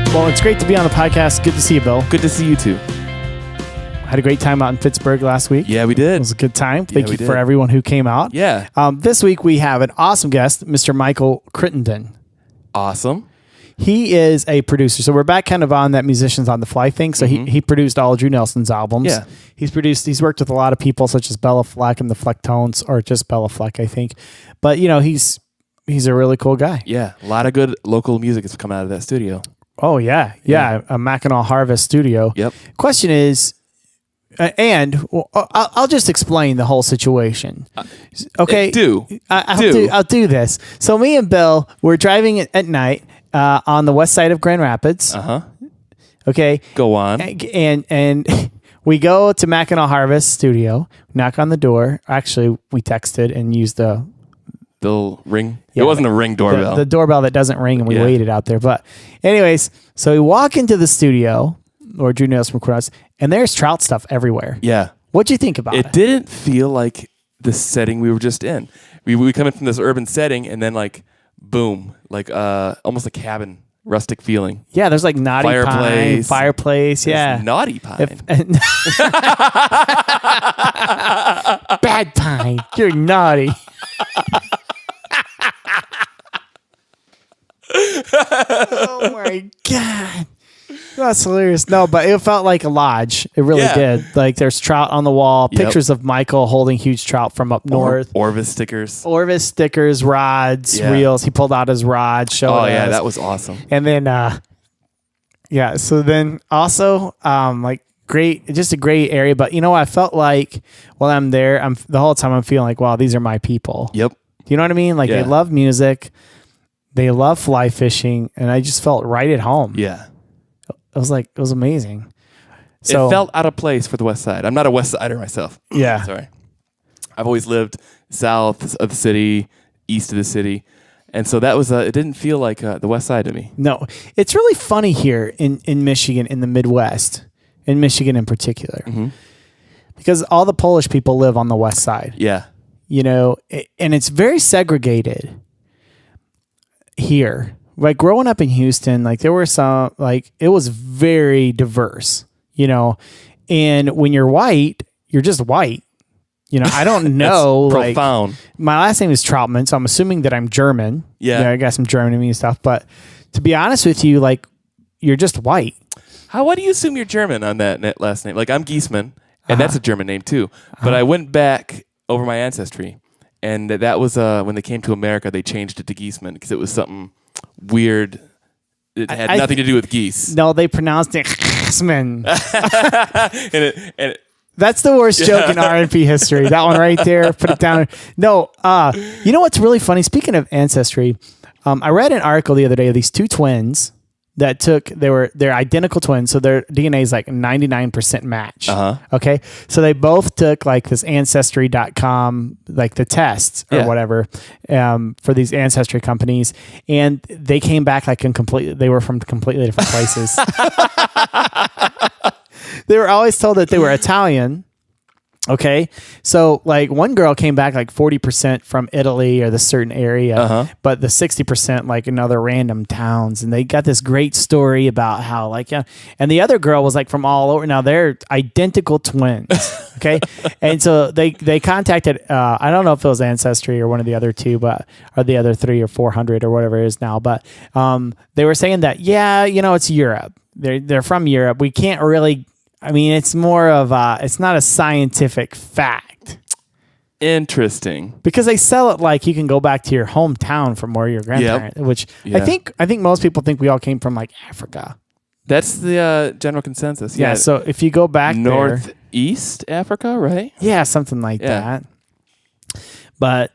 Well, it's great to be on the podcast. Good to see you, Bill. Good to see you too. Had a great time out in Pittsburgh last week. Yeah, we did. It was a good time. Thank you did. for everyone who came out. Yeah. This week we have an awesome guest, Mr. Michael Crittenden. Awesome. He is a producer. So we're back kind of on that musicians on the fly thing. So he produced all of Drew Nelson's albums. Yeah. He's worked with a lot of people such as Bella Fleck and the Flecktones, or just Bella Fleck, I think. But, you know, he's a really cool guy. Yeah. A lot of good local music has come out of that studio. Oh, yeah. Yeah. A Mackinaw Harvest studio. Yep. Question is, I'll just explain the whole situation. Okay. I'll do this. So me and Bill, we're driving at night on the west side of Grand Rapids. Uh-huh. Okay. Go on. And we go to Mackinaw Harvest studio, knock on the door. Actually, we texted and used the ring. Yeah, it wasn't a ring doorbell. The doorbell that doesn't ring, and we waited out there. But anyways, so we walk into the studio, or Drew Nelson records, and there's trout stuff everywhere. Yeah. What'd you think about it? It didn't feel like the setting we were just in. We come in from this urban setting, and then like, boom, like almost a cabin, rustic feeling. Yeah, there's like naughty fireplace. Yeah. Naughty pine. Bad pine. You're naughty. Oh my God. That's hilarious. No, but it felt like a lodge. It really did. Like there's trout on the wall, pictures of Michael holding huge trout from up north. Orvis stickers. Orvis stickers, rods, reels. He pulled out his rod, showed us. Oh yeah, that was awesome. And then so then also like just a great area. But you know what? I felt like while I'm there, the whole time I'm feeling like, wow, these are my people. Yep. You know what I mean? Like they love music. They love fly fishing, and I just felt right at home. Yeah. It was amazing. So it felt out of place for the West Side. I'm not a West Sider myself. Yeah. Sorry. I've always lived south of the city, east of the city. And so that was, it didn't feel like the West Side to me. No, it's really funny here in Michigan, in the Midwest, in Michigan in particular, because all the Polish people live on the West Side. Yeah. You know, and it's very segregated here. Like growing up in Houston, like there were some, like it was very diverse, you know, and when you're white, you're just white. You know, I don't know. Like, profound. My last name is Troutman, so I'm assuming that I'm German. Yeah. I got some German in me and stuff. But to be honest with you, like you're just white. Why do you assume you're German on that last name? Like I'm Giesman, and that's a German name too. But I went back over my ancestry, and that was when they came to America, they changed it to Giesman because it was something weird. It had nothing to do with geese. No, they pronounced it Giesman. and That's the worst joke in R&P history. That one right there. Put it down. No, you know what's really funny? Speaking of ancestry, I read an article the other day of these two twins that they're identical twins. So their DNA is like 99% match. Okay. So they both took like this ancestry.com, like the tests or whatever, for these ancestry companies. And they came back like they were from completely different places. They were always told that they were Italian. Okay. So like one girl came back like 40% from Italy or the certain area, but the 60% like in other random towns. And they got this great story about how like, and the other girl was like from all over. Now they're identical twins. Okay. And so they contacted, I don't know if it was Ancestry or one of the other two, or the other 300 or 400 or whatever it is now. But they were saying that, you know, it's Europe. They're from Europe. We can't really, I mean, it's more of it's not a scientific fact. Interesting. Because they sell it like you can go back to your hometown from where your grandparents, which I think most people think we all came from like Africa. That's the general consensus. Yeah. So if you go back Northeast Africa, right? Yeah, something like that. But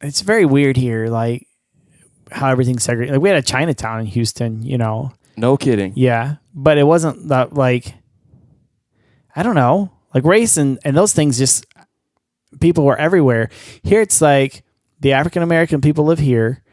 it's very weird here, like how everything's segregated. Like we had a Chinatown in Houston, you know. No kidding. Yeah. But it wasn't that like, I don't know, like race and those things, just people were everywhere. Here it's like the African American people live here,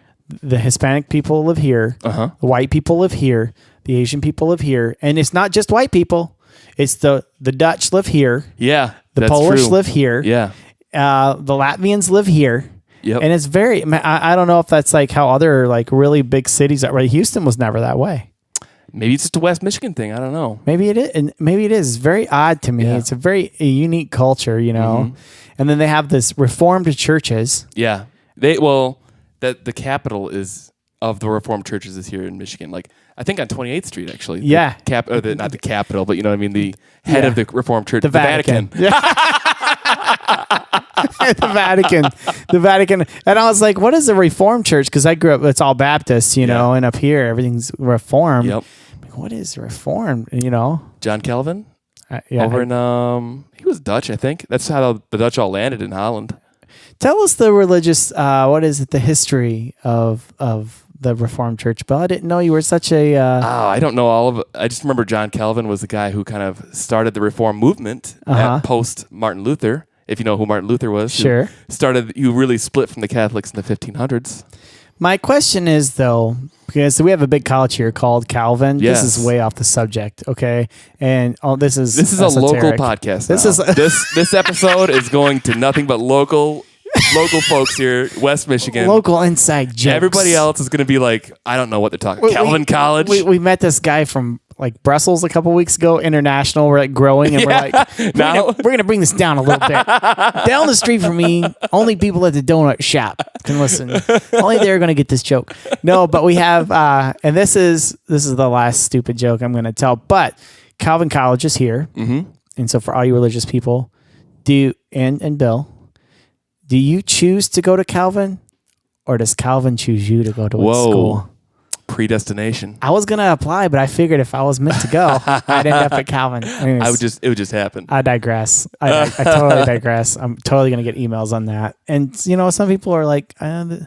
the Hispanic people live here, the white people live here, the Asian people live here, and it's not just white people. It's the Dutch live here. Yeah, the Polish live here. Yeah, the Latvians live here. Yep. And it's very. I don't know if that's like how other like really big cities are. Right, Houston was never that way. Maybe it's just a West Michigan thing. I don't know. Maybe it is. And maybe it is. It's very odd to me. Yeah. It's a unique culture, you know. And then they have this Reformed churches. Yeah. The capital is of the Reformed churches is here in Michigan. Like I think on 28th Street actually. Yeah. Not the capital, but you know what I mean. The head of the Reformed Church, the Vatican. Yeah. the Vatican. And I was like, what is a Reformed church? Because I grew up, it's all Baptist, you know, and up here everything's Reformed. Yep. What is Reformed? You know, John Calvin. Over in he was Dutch, I think. That's how the Dutch all landed in Holland. Tell us the religious. What is it? The history of the Reformed Church, Bill. I didn't know you were such a. I don't know all of it. I just remember John Calvin was the guy who kind of started the Reform movement at post Martin Luther. If you know who Martin Luther was, sure. You really split from the Catholics in the 1500s. My question is, though, because we have a big college here called Calvin. Yes. This is way off the subject, okay? And this is a local podcast. This episode is going to nothing but local folks here, West Michigan. Local inside jokes. Everybody else is going to be like, I don't know what they're talking. Calvin College. We met this guy from like Brussels a couple weeks ago, international. We're like growing, and we're like, we're gonna bring this down a little bit. Down the street from me, only people at the donut shop can listen. Only they're gonna get this joke. No, but we have, and this is the last stupid joke I'm gonna tell. But Calvin College is here, and so for all you religious people, and Bill, do you choose to go to Calvin, or does Calvin choose you to go to school? Predestination. I was gonna apply, but I figured if I was meant to go, I'd end up at Calvin. Anyways, it would just happen. I digress. I totally digress. I'm totally gonna get emails on that. And you know, some people are like, I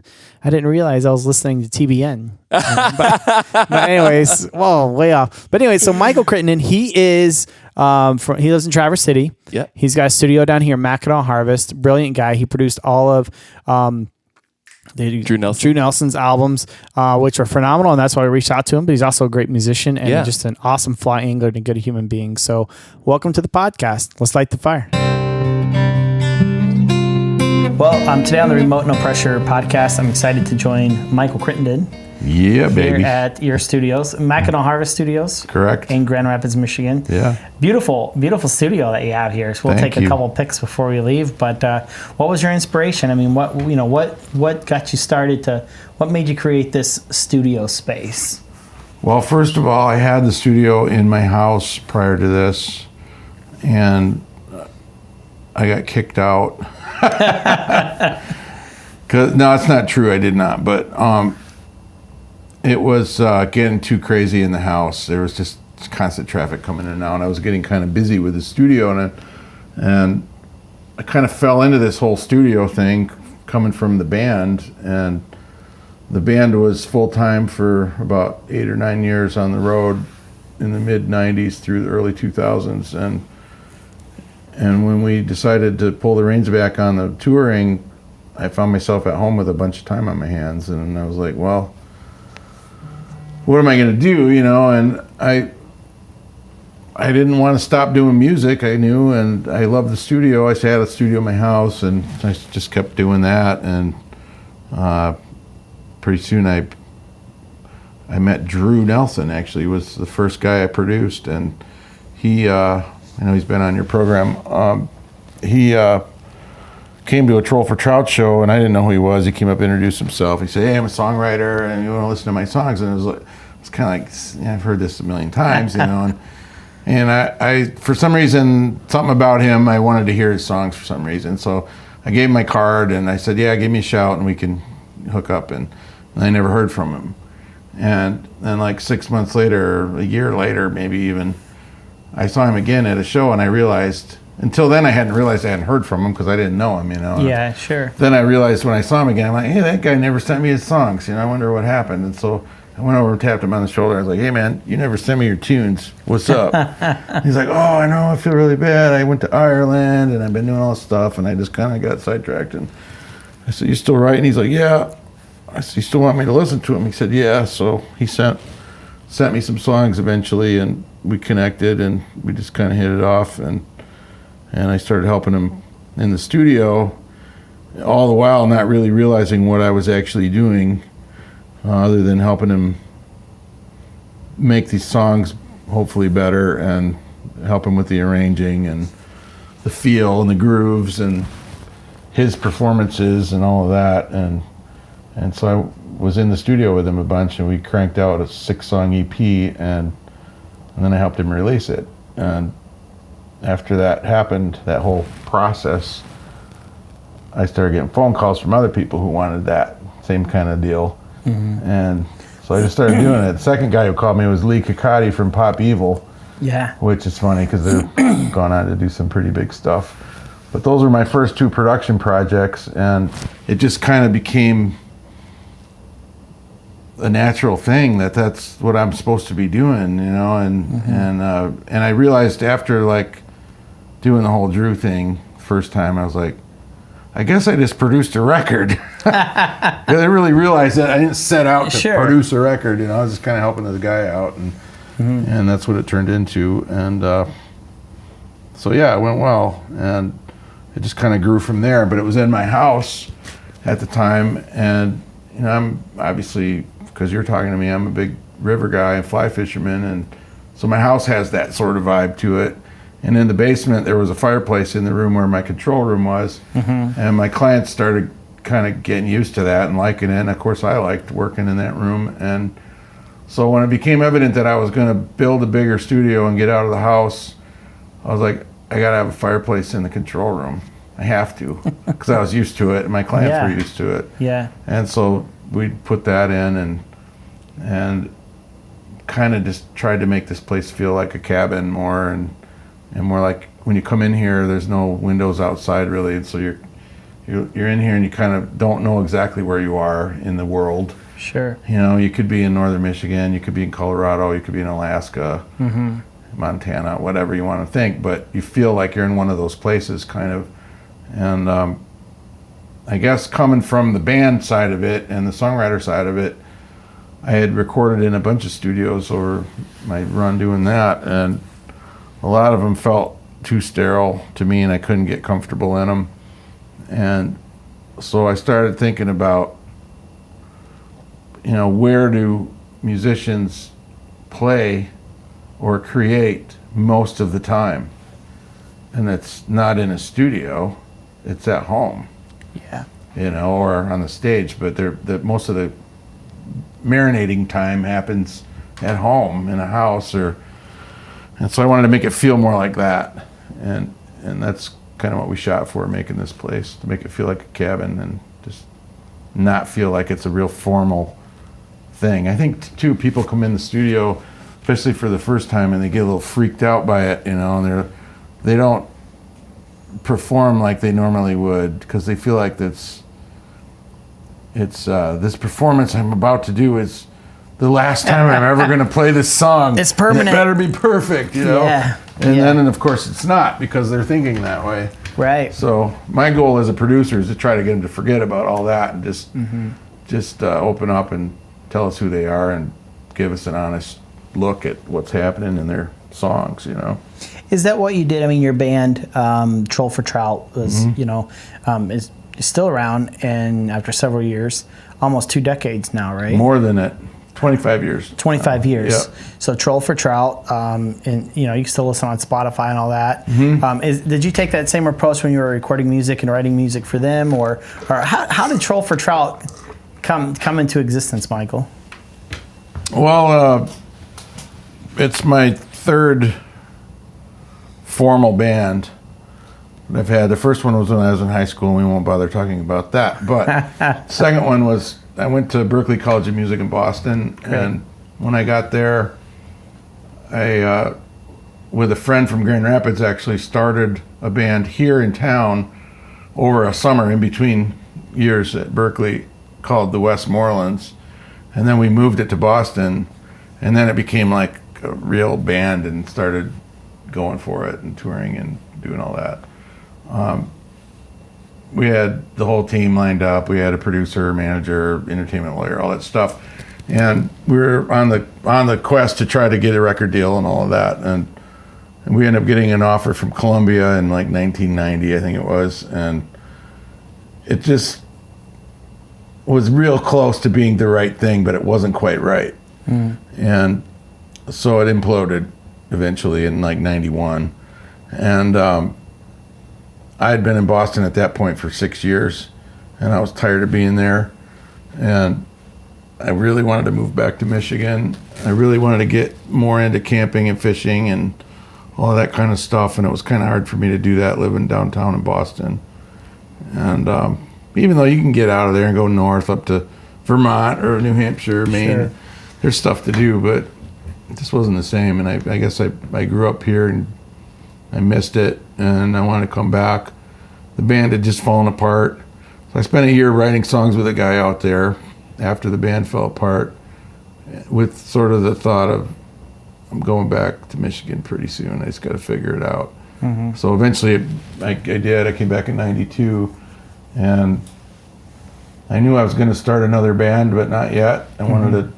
didn't realize I was listening to TBN. But anyways, whoa, way off. But anyway, so Michael Crittenden, he is he lives in Traverse City. Yeah. He's got a studio down here, Mackinaw Harvest. Brilliant guy. He produced all of Drew Nelson's albums, which are phenomenal, and that's why we reached out to him. But he's also a great musician and just an awesome fly angler and a good human being. So welcome to the podcast. Let's light the fire. Well, today on the Remote No Pressure podcast, I'm excited to join Michael Crittenden. Yeah, baby. Here at your studios, Mackinaw Harvest Studios. Correct. In Grand Rapids, Michigan. Yeah. Beautiful, beautiful studio that you have here. So we'll take a couple pics before we leave. But what was your inspiration? I mean, what got you started what made you create this studio space? Well, first of all, I had the studio in my house prior to this, and I got kicked out. No, it's not true. I did not. But it was getting too crazy in the house. There was just constant traffic coming in and out. And I was getting kind of busy with the studio, and I kind of fell into this whole studio thing coming from the band. And the band was full-time for about 8 or 9 years on the road in the mid-'90s through the early 2000s. And when we decided to pull the reins back on the touring, I found myself at home with a bunch of time on my hands. And I was like, well, what am I going to do, you know? And I didn't want to stop doing music, I knew, and I loved the studio. I had a studio in my house, and I just kept doing that. And pretty soon I met Drew Nelson, actually. He was the first guy I produced, and he, I know he's been on your program. He came to a Troll for Trout show, and I didn't know who he was. He came up, introduced himself. He said, "Hey, I'm a songwriter, and you want to listen to my songs?" And it's kind of like, yeah, I've heard this a million times, you know. And I, for some reason, something about him, I wanted to hear his songs for some reason. So I gave him my card, and I said, "Yeah, give me a shout, and we can hook up." And I never heard from him. And then like 6 months later, or a year later, maybe even, I saw him again at a show, and I realized, until then I hadn't realized I hadn't heard from him because I didn't know him, you know. Yeah, sure. Then I realized when I saw him again, I'm like, hey, that guy never sent me his songs, you know, I wonder what happened. And so I went over and tapped him on the shoulder. I was like, hey man, you never sent me your tunes. What's up? He's like, oh, I know, I feel really bad. I went to Ireland and I've been doing all this stuff, and I just kind of got sidetracked. And I said, you still writing? He's like, yeah. I said, you still want me to listen to him? He said, yeah. So he sent me some songs eventually, and we connected, and we just kind of hit it off, and I started helping him in the studio, all the while not really realizing what I was actually doing, other than helping him make these songs hopefully better and help him with the arranging and the feel and the grooves and his performances and all of that. And so I was in the studio with him a bunch, and we cranked out a 6-song EP, and then I helped him release it. And after that happened, that whole process, I started getting phone calls from other people who wanted that same kind of deal. And so I just started doing it. The second guy who called me was Lee Kakati from Pop Evil. Yeah. Which is funny because they've gone on to do some pretty big stuff. But those were my first 2 production projects, and it just kind of became a natural thing that's what I'm supposed to be doing, you know. And I realized after like doing the whole Drew thing first time, I was like, I guess I just produced a record. I really realized that I didn't set out to produce a record, you know. I was just kind of helping the guy out, and that's what it turned into. And so yeah, it went well, and it just kind of grew from there. But it was in my house at the time, and you know, I'm obviously, because you're talking to me, I'm a big river guy and fly fisherman, and so my house has that sort of vibe to it. And in the basement, there was a fireplace in the room where my control room was, and my clients started kind of getting used to that and liking it. And of course, I liked working in that room. And so when it became evident that I was going to build a bigger studio and get out of the house, I was like, I got to have a fireplace in the control room. I have to, because I was used to it, and my clients were used to it. Yeah. And so we put that in, and kind of just tried to make this place feel like a cabin more, and more like when you come in here, there's no windows outside really, and so you're in here and you kind of don't know exactly where you are in the world. Sure. You know, you could be in northern Michigan, you could be in Colorado, you could be in Alaska, Montana, whatever you want to think, but you feel like you're in one of those places kind of. And I guess coming from the band side of it and the songwriter side of it, I had recorded in a bunch of studios over my run doing that, and a lot of them felt too sterile to me, and I couldn't get comfortable in them. And so I started thinking about, you know, where do musicians play or create most of the time? And it's not in a studio, it's at home. Yeah. You know, or on the stage, but most of the marinating time happens at home in a house, and so I wanted to make it feel more like that, and that's kind of what we shot for, making this place, to make it feel like a cabin and just not feel like it's a real formal thing. I think too, people come in the studio, especially for the first time, and they get a little freaked out by it, you know, and they don't perform like they normally would, because they feel like this performance I'm about to do is the last time I'm ever going to play this song. It's permanent. It better be perfect, you know? Yeah. And then, of course, it's not, because they're thinking that way. Right. So my goal as a producer is to try to get them to forget about all that and just open up and tell us who they are and give us an honest look at what's happening in their songs, you know? Is that what you did? I mean, your band, Troll for Trout, was, you know, is still around, and after several years, almost 2 decades now, right? More than it. 25 years. 25 years. Yeah. So Troll for Trout, and you know, you can still listen on Spotify and all that. Did you take that same approach when you were recording music and writing music for them, or how did Troll for Trout come into existence, Michael? Well, it's my third formal band that I've had. The first one was when I was in high school, and we won't bother talking about that. But second one was, I went to Berklee College of Music in Boston, and when I got there, I, with a friend from Grand Rapids, actually started a band here in town over a summer in between years at Berklee called the Westmorelands, and then we moved it to Boston, and then it became like a real band and started going for it and touring and doing all that. We had the whole team lined up. We had a producer, manager, entertainment lawyer, all that stuff, and we were on the quest to try to get a record deal and all of that. And we ended up getting an offer from Columbia in like 1990, I think it was, and it just was real close to being the right thing, but it wasn't quite right. And so it imploded eventually in like 91. And I had been in Boston at that point for 6 years, and I was tired of being there. And I really wanted to move back to Michigan. I really wanted to get more into camping and fishing and all of that kind of stuff. And it was kind of hard for me to do that living downtown in Boston. And even though you can get out of there and go north up to Vermont or New Hampshire, Maine, Sure. there's stuff to do, but this wasn't the same. And I guess I grew up here and I missed it, and I wanted to come back. The band had just fallen apart. So I spent a year writing songs with a guy out there after the band fell apart, with sort of the thought of, I'm going back to Michigan pretty soon. I just got to figure it out. Mm-hmm. So eventually I did. I came back in 92, and I knew I was going to start another band, but not yet. I wanted to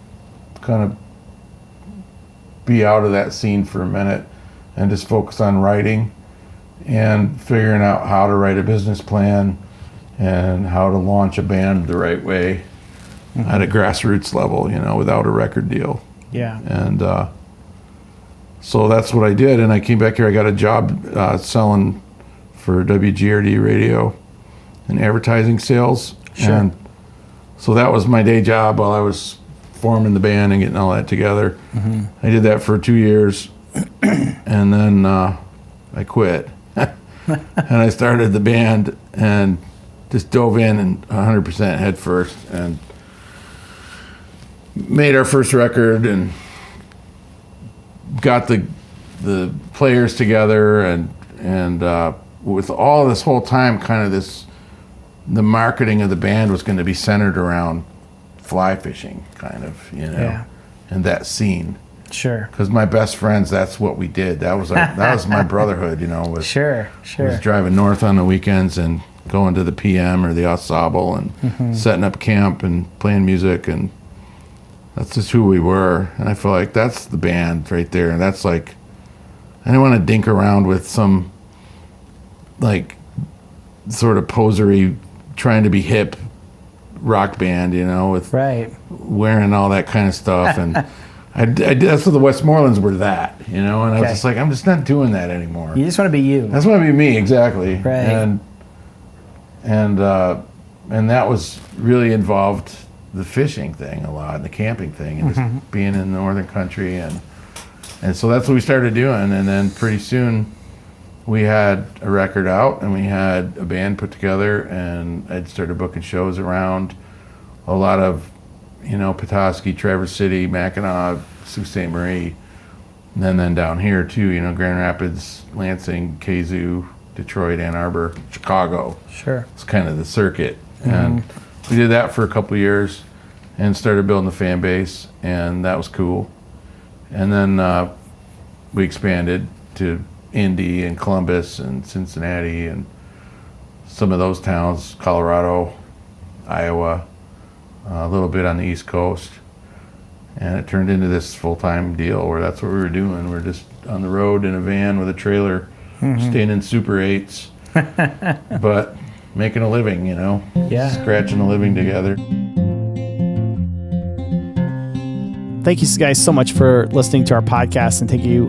kind of be out of that scene for a minute and just focus on writing and figuring out how to write a business plan and how to launch a band the right way at a grassroots level, without a record deal. Yeah. And so that's what I did. And I came back here. I got a job selling for WGRD radio and advertising sales. Sure. And so that was my day job while I was forming the band and getting all that together. I did that for 2 years. And then I quit. And I started the band and just dove in and 100% head first and made our first record and got the players together and with all this whole time the marketing of the band was going to be centered around fly fishing Yeah. and that scene. Sure. Because my best friends, that's what we did. That was my brotherhood, was Sure. was driving north on the weekends and going to the PM or the ensemble and setting up camp and playing music, and that's just who we were. And I feel like that's the band right there. And that's like, I didn't want to dink around with some like sort of posery trying to be hip rock band, with Right. wearing all that kind of stuff. And I did, that's what the Westmorlands were that, and I was just like, I'm just not doing that anymore. You just want to be you. I just want to be me, exactly. Right. And that was really involved the fishing thing a lot, and the camping thing, and just being in the northern country, and so that's what we started doing. And then pretty soon we had a record out, and we had a band put together, and I'd started booking shows around a lot of, Petoskey, Traverse City, Mackinaw, Sault Ste. Marie, and then down here too, Grand Rapids, Lansing, Kazoo, Detroit, Ann Arbor, Chicago. Sure. It's kind of the circuit. And we did that for a couple of years and started building the fan base, and that was cool. And then we expanded to Indy and Columbus and Cincinnati and some of those towns, Colorado, Iowa, a little bit on the East Coast. And it turned into this full-time deal where that's what we were doing. We're just on the road in a van with a trailer, staying in Super 8s, but making a living, Yeah. scratching a living together. Thank you guys so much for listening to our podcast, and thank you,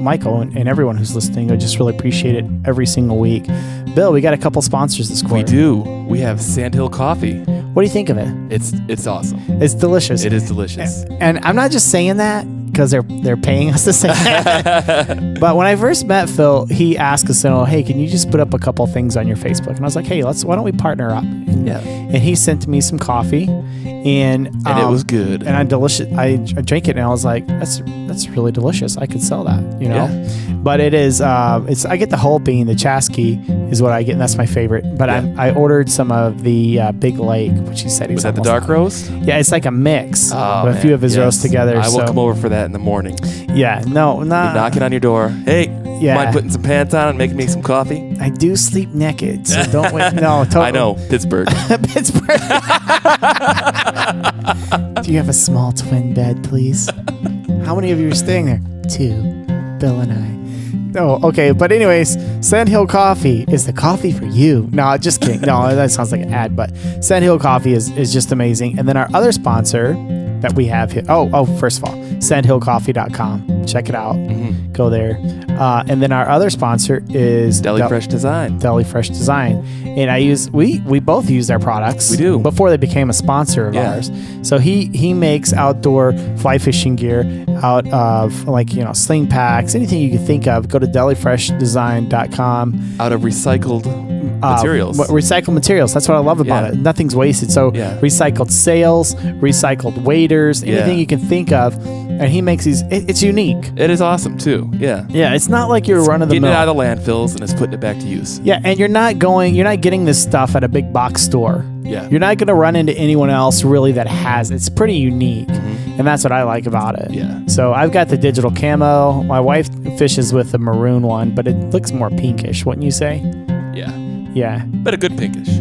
Michael, and everyone who's listening. I just really appreciate it every single week. Bill, we got a couple sponsors this quarter. We do. We have Sandhill Coffee. What do you think of it? It's awesome. It's delicious. It is delicious. And I'm not just saying that because they're paying us to say that. But when I first met Phil, he asked us, hey, can you just put up a couple things on your Facebook? And I was like, hey, why don't we partner up? And he sent me some coffee, and it was good. And I drank it, and I was like, that's really delicious. I could sell that, Yeah. But it is I get the whole bean. The Chasqui is what I get, and that's my favorite. But I ordered some of the Big Lake, which he said Was that the dark roast? Yeah, it's like a mix Oh, of a few of his roasts together. I will come over for that in the morning. Yeah, no, not Knocking on your door. Hey, Yeah. mind putting some pants on and making me some coffee? I do sleep naked, so don't wait. No, totally. I know, Pittsburgh. Pittsburgh. Do you have a small twin bed, please? How many of you are staying there? 2, Bill and I. Oh, okay. But anyways, Sandhill Coffee is the coffee for you. No, just kidding. No, that sounds like an ad, but Sandhill Coffee is just amazing. And then our other sponsor that we have here. Oh, first of all, sandhillcoffee.com. Check it out. Go there. And then our other sponsor is Deli Fresh Design. Deli Fresh Design. And we both use their products. We do. Before they became a sponsor of ours. So he makes outdoor fly fishing gear out of sling packs, anything you can think of. Go to delifreshdesign.com. Out of recycled materials. Recycled materials. That's what I love about it. Nothing's wasted. So recycled sails, recycled waders, anything you can think of. And he makes these. It's unique. It is awesome too. Yeah. Yeah. It's not like you're running the mill. Getting it out of the landfills and it's putting it back to use. Yeah, and you're not getting this stuff at a big box store. Yeah. You're not going to run into anyone else really that has it. It's pretty unique. And that's what I like about it. Yeah. So I've got the digital camo. My wife fishes with the maroon one, but it looks more pinkish, wouldn't you say? Yeah. Yeah. But a good pinkish.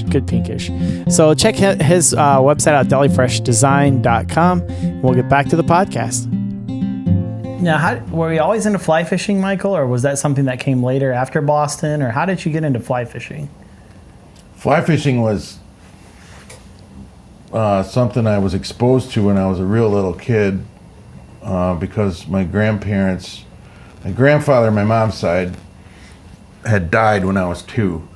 Good pinkish. So check his website out, delifreshdesign.com. We'll get back to the podcast. Now, were you always into fly fishing, Michael, or was that something that came later after Boston, or how did you get into fly fishing? Fly fishing was something I was exposed to when I was a real little kid because my grandfather on my mom's side had died when I was 2.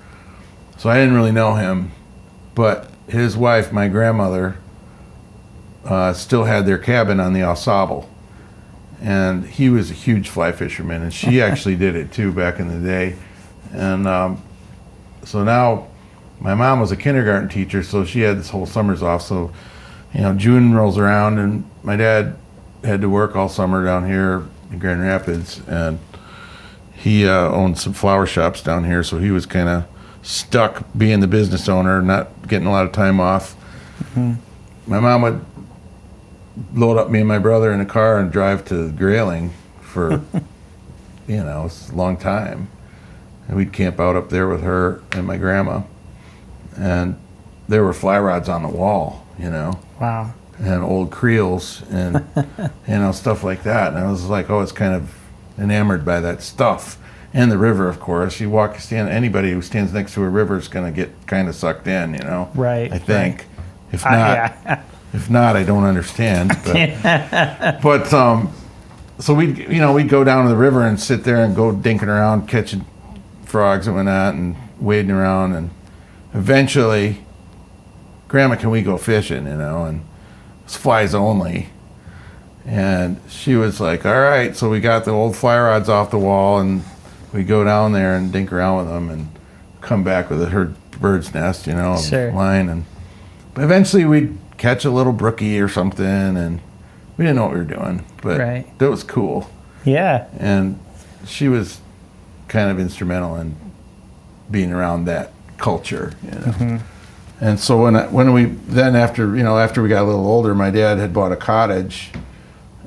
So I didn't really know him, but his wife, my grandmother, still had their cabin on the Au Sable. And he was a huge fly fisherman, and she actually did it too back in the day. And so now my mom was a kindergarten teacher, so she had this whole summers off. So, June rolls around, and my dad had to work all summer down here in Grand Rapids, and he owned some flower shops down here, so he was kind of stuck being the business owner, not getting a lot of time off. My mom would load up me and my brother in a car and drive to Grayling for, a long time. And we'd camp out up there with her and my grandma. And there were fly rods on the wall, Wow. And old creels and, stuff like that. And I was like, it's kind of enamored by that stuff. And the river, of course. Anybody who stands next to a river is going to get kind of sucked in, Right. I think. Right. If not, if not, I don't understand. But, so we'd go down to the river and sit there and go dinking around, catching frogs and whatnot, and wading around. And eventually, Grandma, can we go fishing? And it's flies only. And she was like, all right. So we got the old fly rods off the wall, and we go down there and dink around with them and come back with her bird's nest, of line. But eventually we'd catch a little brookie or something, and we didn't know what we were doing, but that was cool. Yeah. And she was kind of instrumental in being around that culture, And so after we got a little older, my dad had bought a cottage,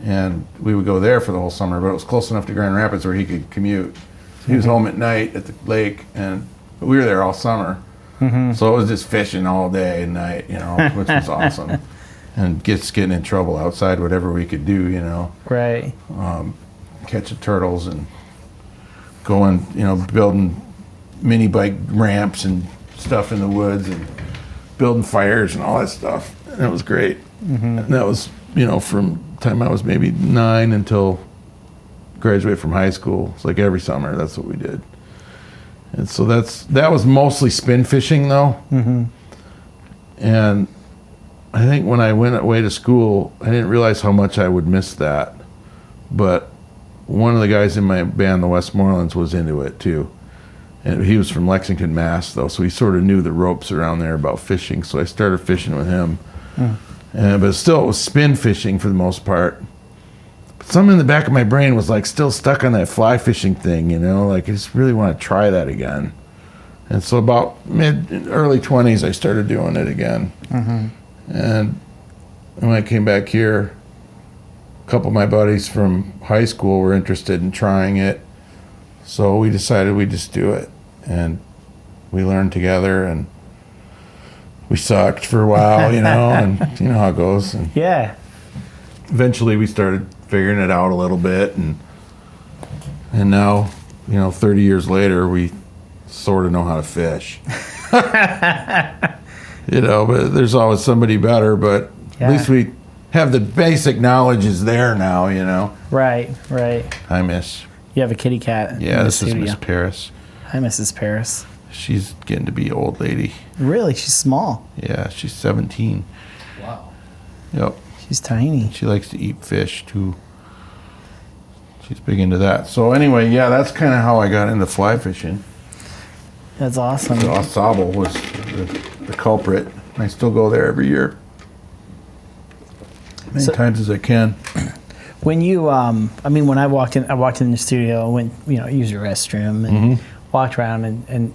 and we would go there for the whole summer, but it was close enough to Grand Rapids where he could commute. So he was home at night at the lake, but we were there all summer. So it was just fishing all day and night, which was awesome. And getting in trouble outside, whatever we could do, Right. Catching turtles and going, building mini bike ramps and stuff in the woods and building fires and all that stuff. And it was great. And that was, from the time I was maybe 9 until graduate from high school. It's like every summer, that's what we did. And so that was mostly spin fishing, though. And I think when I went away to school, I didn't realize how much I would miss that. But one of the guys in my band, the Westmorelands, was into it too. And he was from Lexington, Mass, though, so he sort of knew the ropes around there about fishing. So I started fishing with him. But still, it was spin fishing for the most part. Something in the back of my brain was like still stuck on that fly fishing thing, like I just really want to try that again. And so about early 20s, I started doing it again. And when I came back here, a couple of my buddies from high school were interested in trying it. So we decided we'd just do it. And we learned together, and we sucked for a while, and you know how it goes. And eventually we started figuring it out a little bit, and now, 30 years later, we sort of know how to fish. But there's always somebody better, but at least we have the basic knowledge is there now, you know. Right. Hi, Miss. You have a kitty cat. Yeah, in this the is studio. Miss Paris. Hi, Mrs. Paris. She's getting to be an old lady. Really? She's small. Yeah, she's 17. Wow. Yep. She's tiny. She likes to eat fish, too. She's big into that. So anyway, yeah, that's kind of how I got into fly fishing. That's awesome. Au Sable was the culprit. I still go there every year. Many times as I can. When you, when I walked in the studio, went, used your restroom and walked around and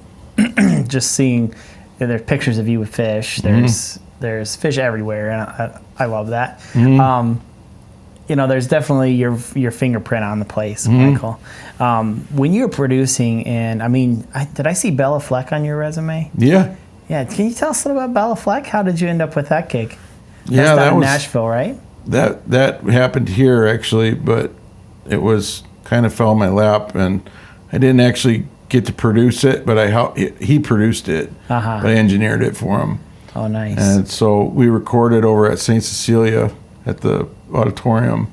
just seeing there's pictures of you with fish. There's fish everywhere, and I love that. There's definitely your fingerprint on the place, Michael. When you're producing, and did I see Bella Fleck on your resume? Yeah. Yeah. Can you tell us a little about Bella Fleck? How did you end up with that gig? Yeah, that was Nashville, right? That happened here actually, but it was kind of fell in my lap, and I didn't actually get to produce it, but he produced it. But I engineered it for him. Oh, nice. And so we recorded over at St. Cecilia at the auditorium.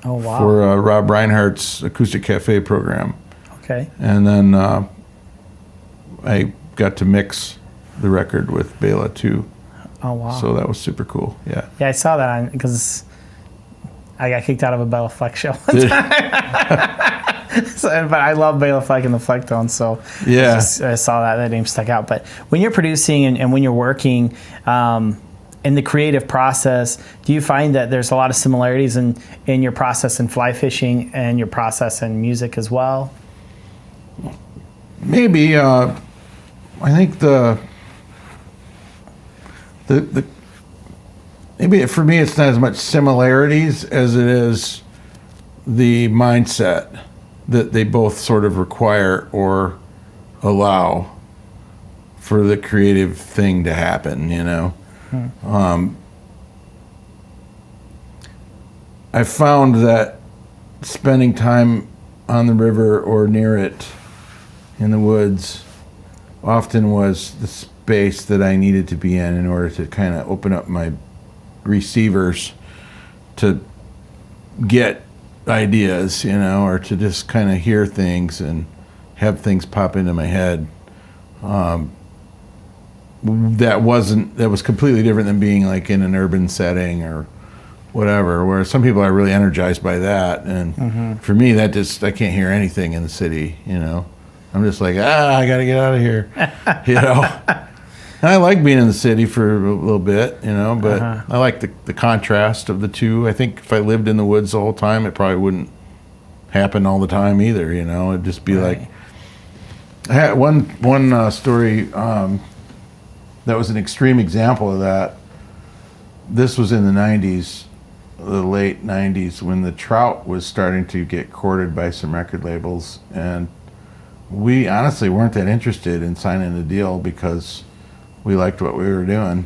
Oh, wow. For Rob Reinhardt's Acoustic Cafe program. Okay. And then I got to mix the record with Bela too. Oh, wow. So that was super cool. Yeah. Yeah, I saw that because I got kicked out of a Bela Fleck show one time. But I love Bela Fleck and the Flecktones, so yeah. I saw that name stuck out. But when you're producing and when you're working in the creative process, do you find that there's a lot of similarities in your process in fly fishing and your process in music as well? Maybe. I think the maybe for me it's not as much similarities as it is the mindset that they both sort of require or allow for the creative thing to happen, I found that spending time on the river or near it in the woods often was the space that I needed to be in order to kind of open up my receivers to get ideas, or to just kind of hear things and have things pop into my head. That was completely different than being like in an urban setting or whatever, where some people are really energized by that. And for me, I can't hear anything in the city, I'm just like, I got to get out of here, And I like being in the city for a little bit, but I like the contrast of the two. I think if I lived in the woods the whole time, it probably wouldn't happen all the time either, It'd just be like, I had one story that was an extreme example of that. This was in the 90s, the late 90s, when the trout was starting to get courted by some record labels, and we honestly weren't that interested in signing the deal because we liked what we were doing.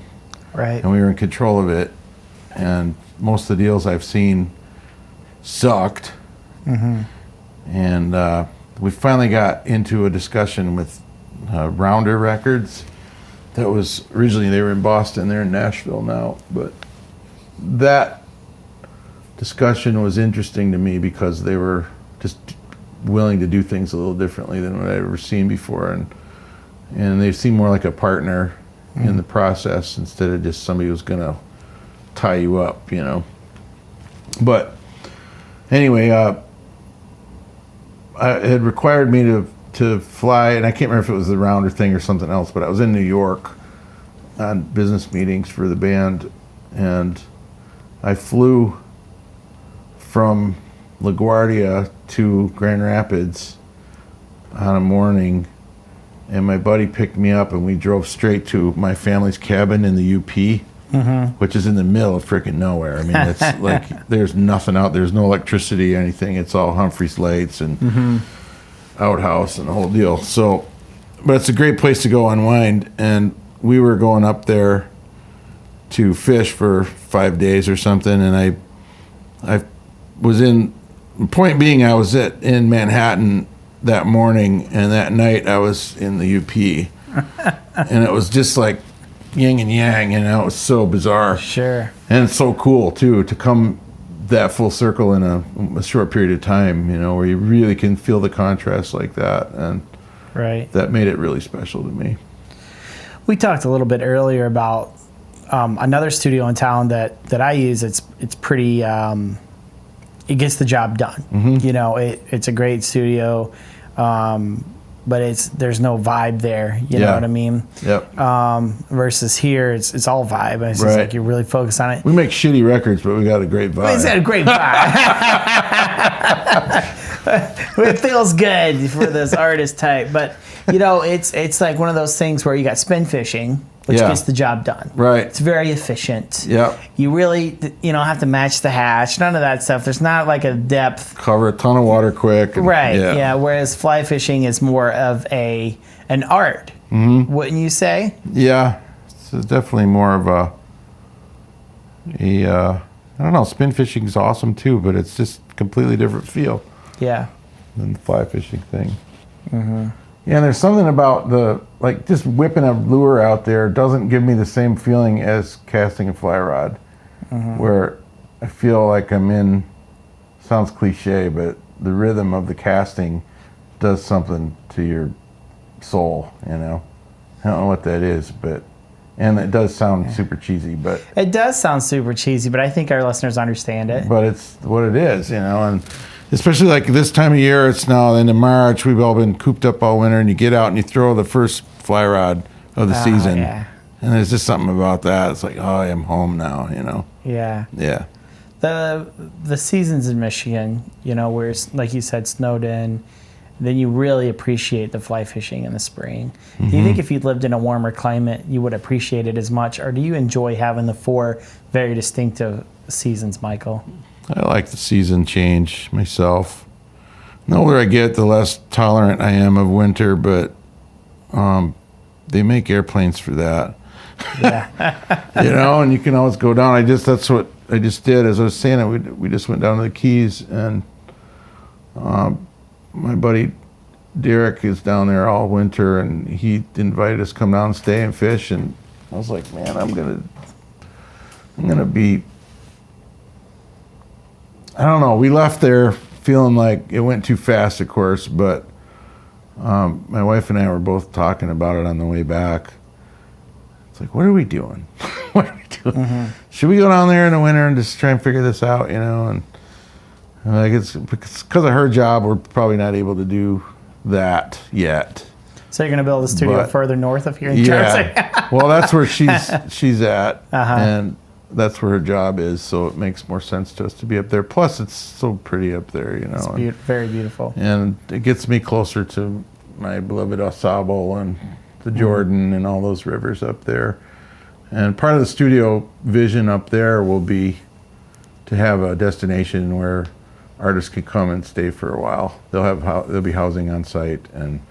Right. And we were in control of it. And most of the deals I've seen sucked. And we finally got into a discussion with Rounder Records. That was originally, they were in Boston, they're in Nashville now. But that discussion was interesting to me because they were just willing to do things a little differently than what I'd ever seen before. And they seemed more like a partner in the process instead of just somebody who's going to tie you up, But anyway, it had required me to fly, and I can't remember if it was the Rounder thing or something else, but I was in New York on business meetings for the band, and I flew from LaGuardia to Grand Rapids on a morning, and my buddy picked me up and we drove straight to my family's cabin in the UP, which is in the middle of freaking nowhere. It's like there's nothing out, there's no electricity or anything. It's all Humphreys lights and outhouse and the whole deal. So, but it's a great place to go unwind, and we were going up there to fish for 5 days or something, and I was in, point being, I was in Manhattan that morning, and that night I was in the UP. And it was just like yin and yang, you know. It was so bizarre. Sure. And it's so cool, too, to come that full circle in a short period of time, you know, where you really can feel the contrast like that. And right. That made it really special to me. We talked a little bit earlier about another studio in town that I use. It's pretty, it gets the job done. Mm-hmm. You know, it's a great studio, but there's no vibe there. You know what I mean? Yep. Versus here, it's all vibe. And it's just Right. like you really focus on it. We make shitty records, but we got a great vibe. It's got a great vibe. It feels good for this artist type. But, you know, it's like one of those things where you got spin fishing, which gets the job done. Right. It's very efficient. Yep. You really, have to match the hatch. None of that stuff. There's not like a depth. Cover a ton of water quick. And, Right. Yeah. Whereas fly fishing is more of an art. Mm-hmm. Wouldn't you say? Yeah. It's definitely more of a I don't know, spin fishing is awesome too, but it's just a completely different feel Yeah. than the fly fishing thing. Mm-hmm. Yeah, and there's something about just whipping a lure out there doesn't give me the same feeling as casting a fly rod, where I feel like I'm in, sounds cliche, but the rhythm of the casting does something to your soul, you know? I don't know what that is, and it does sound super cheesy, but... It does sound super cheesy, but I think our listeners understand it. But it's what it is, you know, and especially like this time of year, it's now into March, we've all been cooped up all winter, and you get out and you throw the first fly rod of the season. Yeah. And there's just something about that. It's like, oh, I am home now, you know? Yeah. Yeah. The seasons in Michigan, you know, where it's, like you said, snowed in, then you really appreciate the fly fishing in the spring. Do you think if you lived in a warmer climate, you would appreciate it as much, or do you enjoy having the 4 very distinctive seasons, Michael? I like the season change myself. The older I get, the less tolerant I am of winter, but they make airplanes for that. Yeah. You know, and you can always go down. That's what I just did. As I was saying it, we just went down to the Keys, and my buddy Derek is down there all winter, and he invited us to come down and stay and fish. And I was like, man, I'm gonna be. I don't know. We left there feeling like it went too fast, of course, but my wife and I were both talking about it on the way back. It's like, what are we doing? What are we doing? Mm-hmm. Should we go down there in the winter and just try and figure this out, you know? And like it's because of her job, we're probably not able to do that yet. So you're going to build a studio further north of here in Jersey? Well, that's where she's at, and that's where her job is, so it makes more sense to us to be up there. Plus, it's so pretty up there, you know. It's very beautiful. And it gets me closer to my beloved Ausable and the Jordan and all those rivers up there. And part of the studio vision up there will be to have a destination where artists can come and stay for a while. There'll be housing on site, and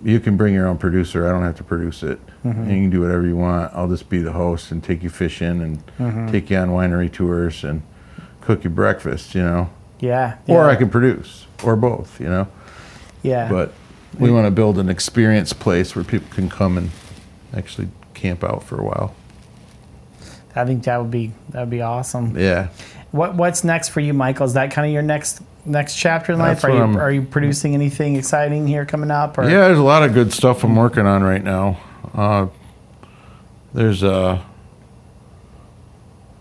you can bring your own producer. I don't have to produce it. And you can do whatever you want. I'll just be the host and take you fishing and take you on winery tours and cook you breakfast, you know. Yeah. Or I can produce, or both, you know. Yeah. But we want to build an experience place where people can come and actually camp out for a while. I think that would be awesome. Yeah. What's next for you, Michael? Is that kind of your next chapter in life? Are you producing anything exciting here coming up? Or? Yeah, there's a lot of good stuff I'm working on right now. There's a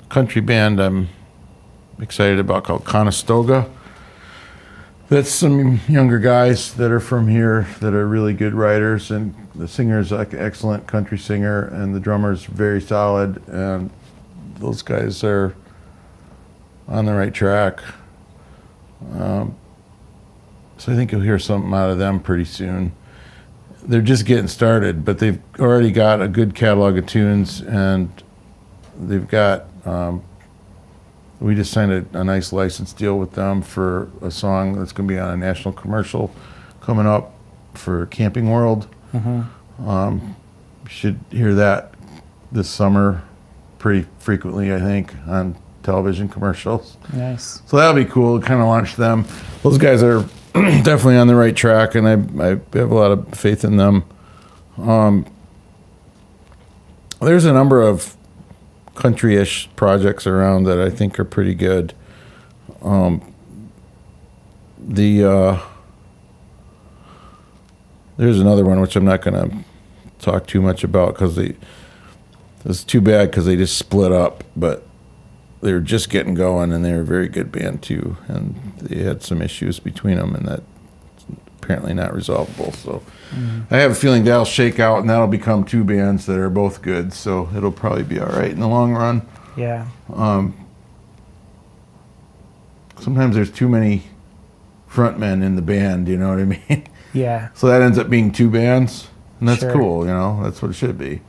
country band I'm excited about called Conestoga. That's some younger guys that are from here that are really good writers, and the singer's like an excellent country singer, and the drummer's very solid, and those guys are on the right track. So I think you'll hear something out of them pretty soon. They're just getting started, but they've already got a good catalog of tunes, and they've got, we just signed a nice license deal with them for a song that's going to be on a national commercial coming up for Camping World. You should hear that this summer pretty frequently, I think, on television commercials. Nice. So that'll be cool to kind of launch them. Those guys are definitely on the right track, and I have a lot of faith in them. There's a number of country-ish projects around that I think are pretty good. There's another one which I'm not going to talk too much about because it's too bad because they just split up, but they were just getting going and they were a very good band too, and they had some issues between them and that apparently not resolvable. So I have a feeling that'll shake out and that'll become two bands that are both good, so it'll probably be all right in the long run. Yeah. Sometimes there's too many frontmen in the band, you know what I mean? Yeah. So that ends up being two bands, and that's Sure. cool, you know? That's what it should be.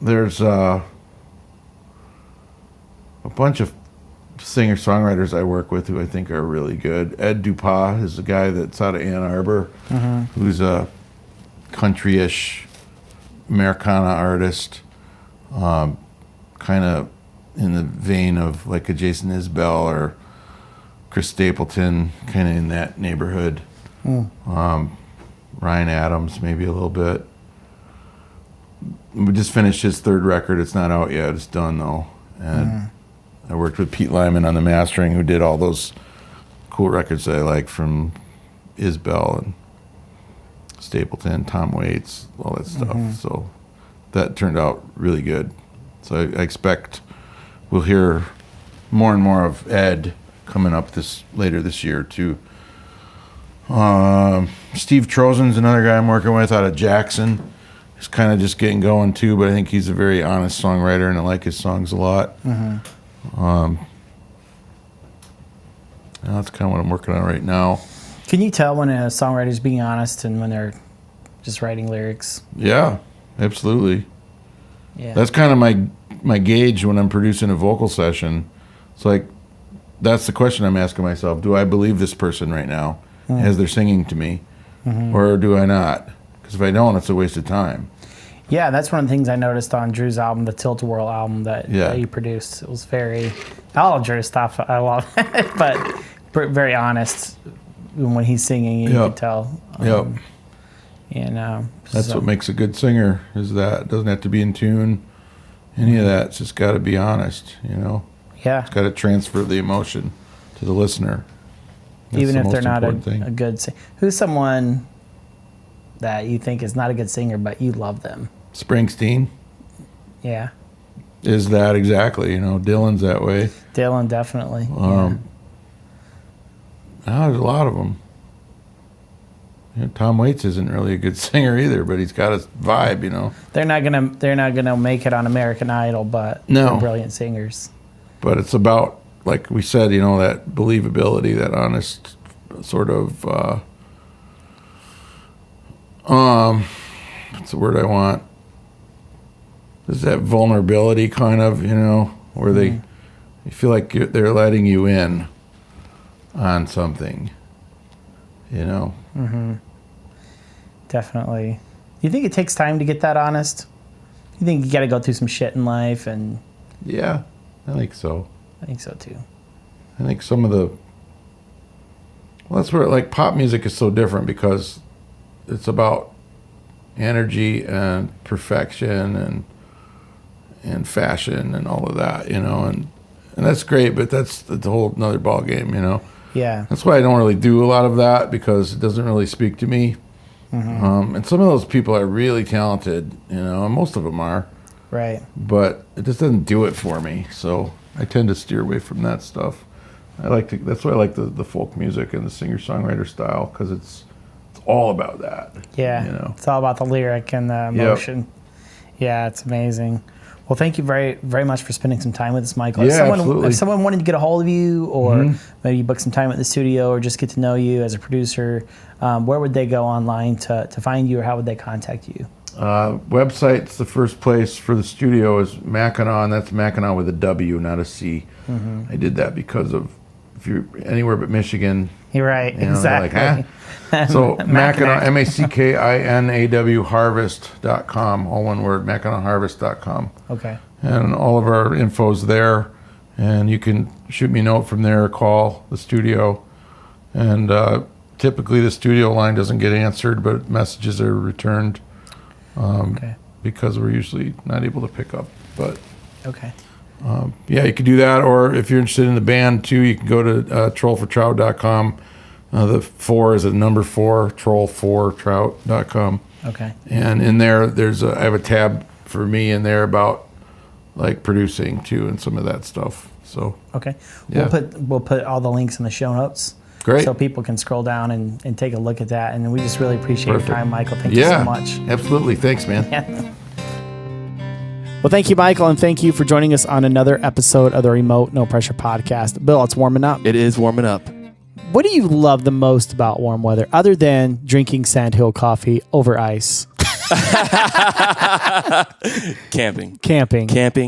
There's a bunch of singer-songwriters I work with who I think are really good. Ed Dupas is a guy that's out of Ann Arbor, who's a country-ish Americana artist, kind of in the vein of like a Jason Isbell or Chris Stapleton, kind of in that neighborhood. Ryan Adams, maybe a little bit. We just finished his third record. It's not out yet. It's done, though. And I worked with Pete Lyman on the mastering, who did all those cool records that I like from Isbell and Stapleton, Tom Waits, all that stuff. So that turned out really good. So I expect we'll hear more and more of Ed coming up later this year too. Steve Trozen's another guy I'm working with out of Jackson. He's kind of just getting going too, but I think he's a very honest songwriter and I like his songs a lot. That's kind of what I'm working on right now. Can you tell when a songwriter's being honest and when they're just writing lyrics? Yeah, absolutely. Yeah. That's kind of my gauge when I'm producing a vocal session. It's like, that's the question I'm asking myself. Do I believe this person right now as they're singing to me? Or do I not? Because if I don't, it's a waste of time. Yeah, that's one of the things I noticed on Drew's album, the Tilt-A-Whirl album that he produced. It was very, all of Drew's stuff, I love it, but very honest when he's singing, you can tell. That's what makes a good singer, is that. It doesn't have to be in tune, any of that. It's just got to be honest, you know? Yeah. It's got to transfer the emotion to the listener. That's even the if most they're not a important good singer. Who's someone that you think is not a good singer, but you love them? Springsteen Yeah. is that exactly, you know. Dylan's that way. Dylan, definitely. There's a lot of them. You know, Tom Waits isn't really a good singer either, but he's got a vibe, you know. They're not gonna make it on American Idol, but they're brilliant singers. But it's about, like we said, you know, that believability, that honest sort of what's the word I want? Is that vulnerability kind of, you know, where you feel like they're letting you in on something, you know. Definitely. You think it takes time to get that honest? You think you got to go through some shit in life? And Yeah, I think so. I think so too. I think some of well, that's where, like, pop music is so different because it's about energy and perfection and fashion and all of that, you know, and that's great, but that's the whole another ball game, you know. Yeah. That's why I don't really do a lot of that, because it doesn't really speak to me. And some of those people are really talented, you know, and most of them are. Right. But it just doesn't do it for me, so I tend to steer away from that stuff. That's why I like the folk music and the singer-songwriter style, because it's all about that. Yeah. You know? It's all about the lyric and the emotion. Yeah, it's amazing. Well, thank you very, very much for spending some time with us, Michael. Yeah, absolutely. If someone wanted to get a hold of you, or maybe book some time at the studio, or just get to know you as a producer, where would they go online to find you, or how would they contact you? Website's the first place for the studio is Mackinaw, and that's Mackinaw with a W, not a C. I did that because of, if you're anywhere but Michigan. You're right, you know, exactly. like, So Mackinaw, Mackinaw Harvest.com, all one word, MackinawHarvest.com. Okay. And all of our info's there, and you can shoot me a note from there or call the studio. And typically the studio line doesn't get answered, but messages are returned. because we're usually not able to pick up. But Okay. yeah, you could do that. Or if you're interested in the band too, you can go to trollfortrout.com. The 4 is a number 4, troll4trout.com. Okay. And in there, I have a tab for me in there about like producing too and some of that stuff. So Okay. Yeah. We'll put all the links in the show notes. Great. So people can scroll down and take a look at that. And we just really appreciate Perfect. your time, Michael. Thank you so much. Absolutely. Thanks, man. Yeah. Well, thank you, Michael, and thank you for joining us on another episode of the Remote No Pressure Podcast. Bill, it's warming up. It is warming up. What do you love the most about warm weather, other than drinking Sandhill coffee over ice? Camping,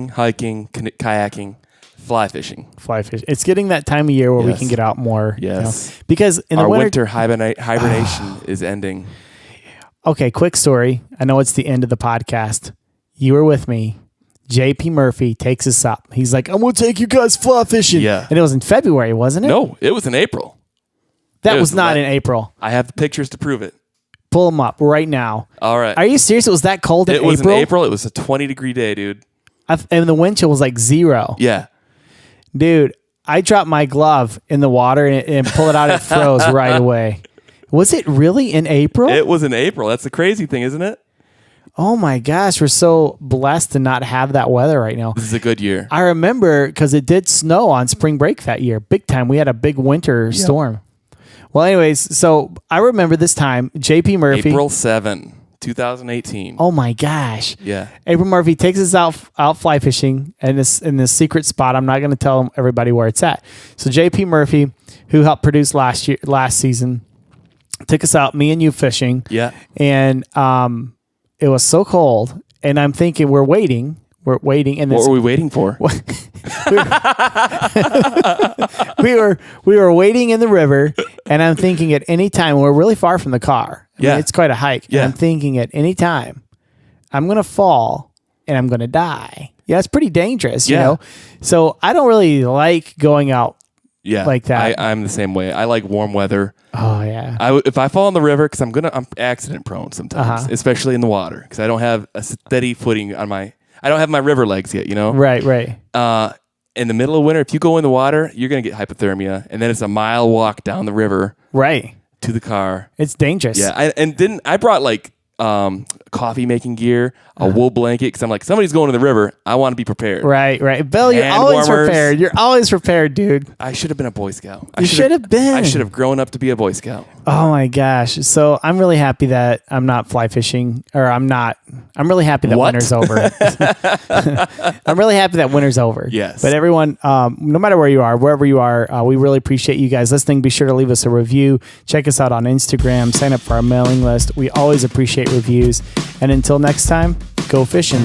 hiking, kayaking, fly fishing. Fly fish. It's getting that time of year where we Yes. can get out more. Yes. Because in the Our winter hibernation is ending. Okay, quick story. I know it's the end of the podcast. You were with me. JP Murphy takes us up. He's like, I'm going to take you guys fly fishing. Yeah. And it was in February, wasn't it? No, it was in April. That it was was not la- in April. I have the pictures to prove it. Pull them up right now. All right. Are you serious? It was that cold in It April? was in April. It was a 20-degree day, dude. And the wind chill was like 0. Yeah. Dude, I dropped my glove in the water and pull it out. It froze right away. Was it really in April? It was in April. That's the crazy thing, isn't it? Oh my gosh. We're so blessed to not have that weather right now. This is a good year. I remember because it did snow on spring break that year. Big time. We had a big winter storm. Well, anyways, so I remember this time, JP Murphy. April 7, 2018. Oh my gosh. Yeah. April Murphy takes us out fly fishing in this secret spot. I'm not going to tell everybody where it's at. So JP Murphy, who helped produce last season, took us out, me and you fishing. Yeah. And it was so cold. And I'm thinking we're waiting. And What were we waiting for? we were waiting in the river, and I'm thinking at any time we're really far from the car. I mean, it's quite a hike. Yeah. And I'm thinking at any time I'm gonna fall and I'm gonna die. Yeah, it's pretty dangerous, you know. So I don't really like going out like that. I'm the same way. I like warm weather. Oh yeah. If I fall in the river, because I'm accident prone sometimes, especially in the water, because I don't have a steady footing I don't have my river legs yet, you know? Right. In the middle of winter, if you go in the water, you're going to get hypothermia. And then it's a mile walk down the river Right. to the car. It's dangerous. Yeah. I brought like coffee making gear, a wool blanket, because I'm like, somebody's going to the river. I want to be prepared. Right. Bill, you're Hand always warmers. prepared. You're always prepared, dude. I should have been a Boy Scout. You should have been. I should have grown up to be a Boy Scout. Oh my gosh. So I'm really happy that I'm not fly fishing, or I'm really happy that What? winter's over. I'm really happy that winter's over. Yes. But everyone, no matter where you are, wherever you are, we really appreciate you guys listening. Be sure to leave us a review. Check us out on Instagram. Sign up for our mailing list. We always appreciate reviews. And until next time, go fishing.